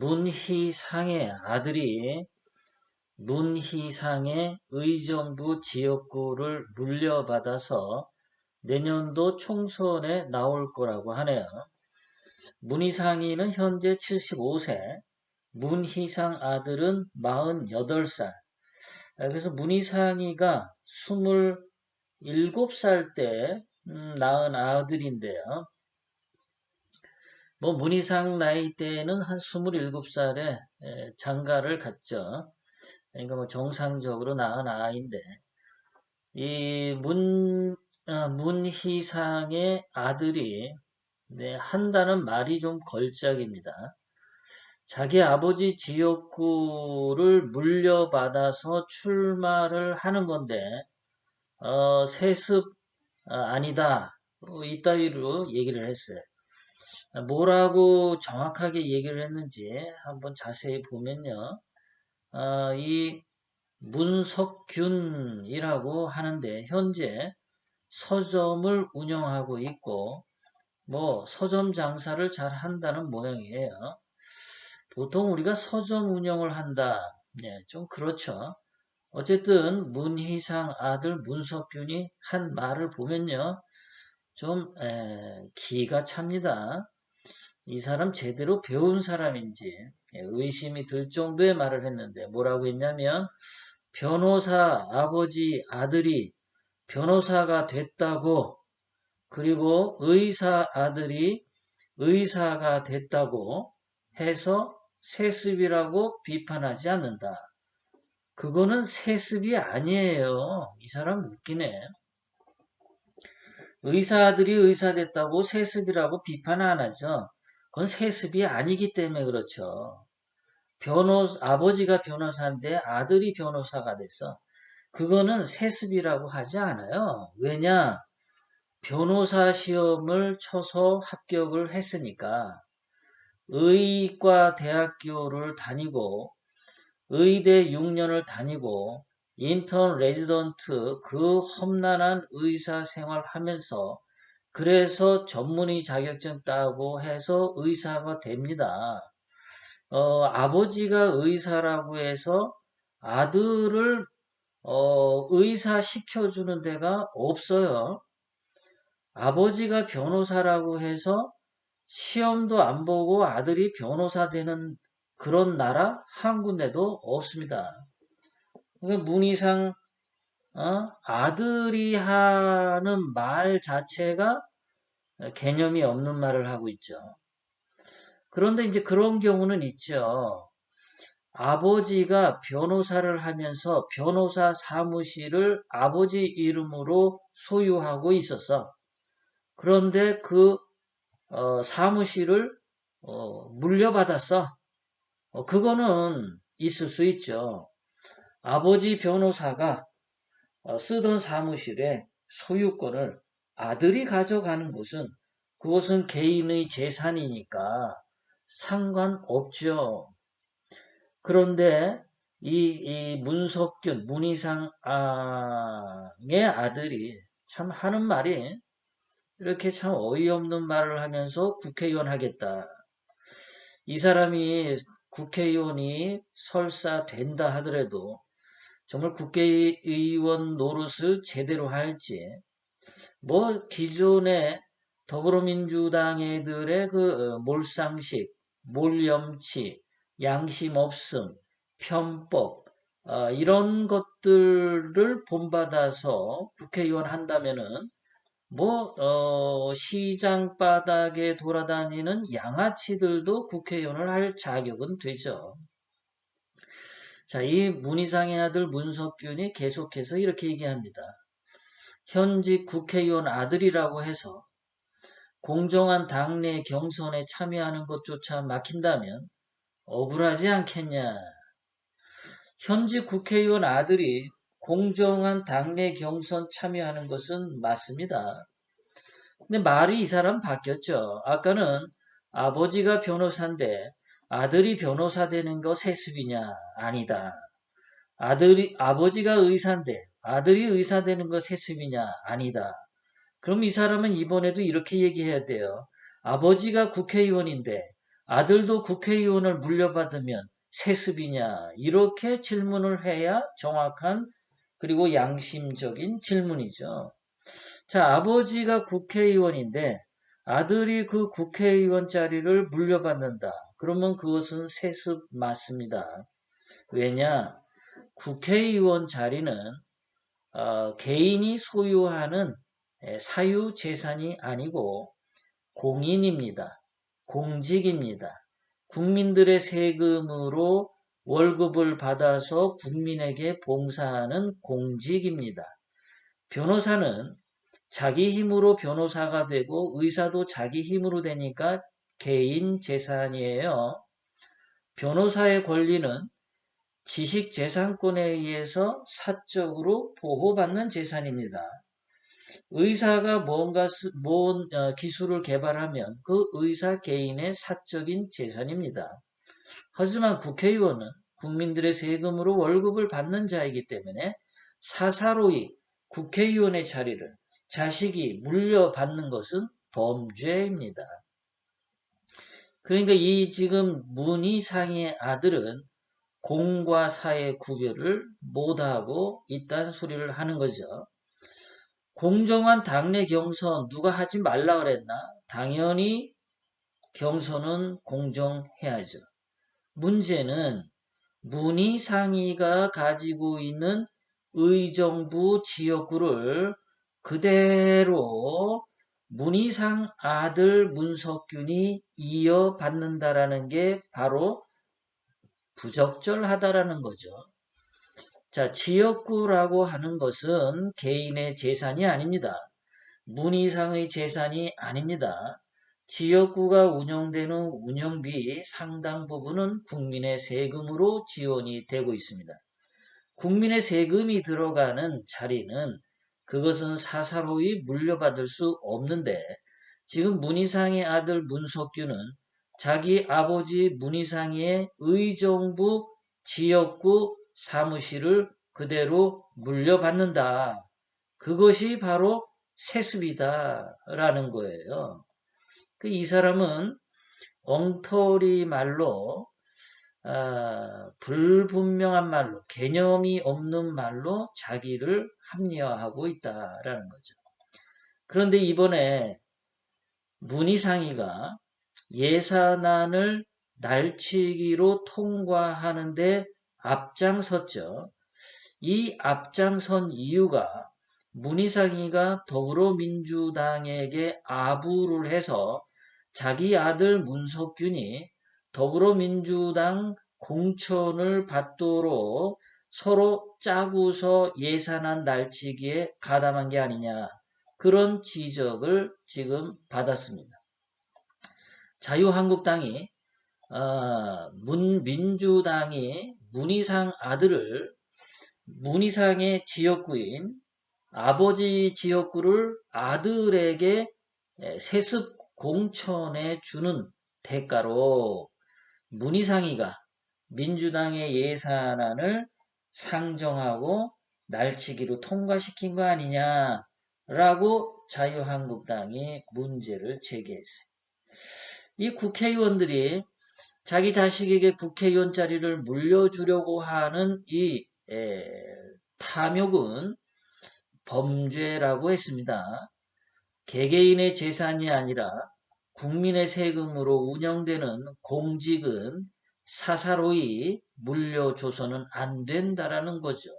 문희상의 아들이 문희상의 의정부 지역구를 물려받아서 내년도 총선에 나올 거라고 하네요. 문희상이는 현재 75세, 문희상 아들은 48살. 그래서 문희상이가 27살 때 낳은 아들인데요. 문희상 나이 때는 한 27살에 장가를 갔죠. 그러니까 정상적으로 낳은 아이인데, 이 문희상의 아들이 한다는 말이 좀 걸작입니다. 자기 아버지 지역구를 물려받아서 출마를 하는 건데, 세습 아니다. 이따위로 얘기를 했어요. 뭐라고 정확하게 얘기를 했는지 한번 자세히 보면요. 이 문석균이라고 하는데 현재 서점을 운영하고 있고 서점 장사를 잘 한다는 모양이에요. 보통 우리가 서점 운영을 한다. 좀 그렇죠. 어쨌든 문희상 아들 문석균이 한 말을 보면요. 좀 기가 찹니다. 이 사람 제대로 배운 사람인지 의심이 들 정도의 말을 했는데 뭐라고 했냐면 변호사 아버지 아들이 변호사가 됐다고 그리고 의사 아들이 의사가 됐다고 해서 세습이라고 비판하지 않는다. 그거는 세습이 아니에요. 이 사람 웃기네. 의사 아들이 의사 됐다고 세습이라고 비판 안 하죠. 그건 세습이 아니기 때문에 그렇죠. 아버지가 변호사인데 아들이 변호사가 돼서 그거는 세습이라고 하지 않아요. 왜냐? 변호사 시험을 쳐서 합격을 했으니까 의과 대학교를 다니고 의대 6년을 다니고 인턴 레지던트 그 험난한 의사 생활 하면서 그래서 전문의 자격증 따고 해서 의사가 됩니다. 아버지가 의사라고 해서 아들을 의사 시켜주는 데가 없어요. 아버지가 변호사라고 해서 시험도 안 보고 아들이 변호사 되는 그런 나라 한 군데도 없습니다. 문희상 아들이 하는 말 자체가 개념이 없는 말을 하고 있죠. 그런데 이제 그런 경우는 있죠. 아버지가 변호사를 하면서 변호사 사무실을 아버지 이름으로 소유하고 있었어. 그런데 그 사무실을 물려받았어. 그거는 있을 수 있죠. 아버지 변호사가 쓰던 사무실의 소유권을 아들이 가져가는 것은 그것은 개인의 재산이니까 상관없죠. 그런데 이 문석균, 문희상의 아들이 참 하는 말이 이렇게 참 어이없는 말을 하면서 국회의원 하겠다. 이 사람이 국회의원이 설사 된다 하더라도 정말 국회의원 노릇을 제대로 할지 기존의 더불어민주당 애들의 그 몰상식, 몰염치, 양심 없음, 편법 이런 것들을 본받아서 국회의원 한다면은 시장 바닥에 돌아다니는 양아치들도 국회의원을 할 자격은 되죠. 자, 이 문희상의 아들 문석균이 계속해서 이렇게 얘기합니다. 현직 국회의원 아들이라고 해서 공정한 당내 경선에 참여하는 것조차 막힌다면 억울하지 않겠냐. 현직 국회의원 아들이 공정한 당내 경선 참여하는 것은 맞습니다. 근데 말이 이 사람 바뀌었죠. 아까는 아버지가 변호사인데 아들이 변호사 되는 거 세습이냐? 아니다. 아버지가 의사인데 아들이 의사 되는 거 세습이냐? 아니다. 그럼 이 사람은 이번에도 이렇게 얘기해야 돼요. 아버지가 국회의원인데 아들도 국회의원을 물려받으면 세습이냐? 이렇게 질문을 해야 정확한 그리고 양심적인 질문이죠. 자, 아버지가 국회의원인데 아들이 그 국회의원 자리를 물려받는다. 그러면 그것은 세습 맞습니다. 왜냐? 국회의원 자리는 개인이 소유하는 사유 재산이 아니고 공인입니다. 공직입니다. 국민들의 세금으로 월급을 받아서 국민에게 봉사하는 공직입니다. 변호사는 자기 힘으로 변호사가 되고 의사도 자기 힘으로 되니까 개인 재산이에요. 변호사의 권리는 지식재산권에 의해서 사적으로 보호받는 재산입니다. 의사가 뭔가 기술을 개발하면 그 의사 개인의 사적인 재산입니다. 하지만 국회의원은 국민들의 세금으로 월급을 받는 자이기 때문에 사사로이 국회의원의 자리를 자식이 물려받는 것은 범죄입니다. 그러니까 이 지금 문희상의 아들은 공과 사의 구별을 못하고 있다는 소리를 하는 거죠. 공정한 당내 경선 누가 하지 말라 그랬나? 당연히 경선은 공정해야죠. 문제는 문희상이가 가지고 있는 의정부 지역구를 그대로 문희상 아들 문석균이 이어받는다라는 게 바로 부적절하다라는 거죠. 자, 지역구라고 하는 것은 개인의 재산이 아닙니다. 문희상의 재산이 아닙니다. 지역구가 운영되는 운영비 상당 부분은 국민의 세금으로 지원이 되고 있습니다. 국민의 세금이 들어가는 자리는 그것은 사사로이 물려받을 수 없는데 지금 문희상의 아들 문석균은 자기 아버지 문희상의 의정부 지역구 사무실을 그대로 물려받는다. 그것이 바로 세습이다라는 거예요. 이 사람은 엉터리 말로 불분명한 말로 개념이 없는 말로 자기를 합리화하고 있다라는 거죠. 그런데 이번에 문희상이가 예산안을 날치기로 통과하는데 앞장섰죠. 이 앞장선 이유가 문희상이가 더불어민주당에게 아부를 해서 자기 아들 문석균이 더불어민주당 공천을 받도록 서로 짜고서 예산안 날치기에 가담한 게 아니냐. 그런 지적을 지금 받았습니다. 자유한국당이 민주당이 문희상 아들을 문희상의 지역구인 아버지 지역구를 아들에게 세습 공천에 주는 대가로 문희상이가 민주당의 예산안을 상정하고 날치기로 통과시킨 거 아니냐라고 자유한국당이 문제를 제기했어요. 이 국회의원들이 자기 자식에게 국회의원 자리를 물려주려고 하는 이 탐욕은 범죄라고 했습니다. 개개인의 재산이 아니라 국민의 세금으로 운영되는 공직은 사사로이 물려줘서는 안 된다라는 거죠.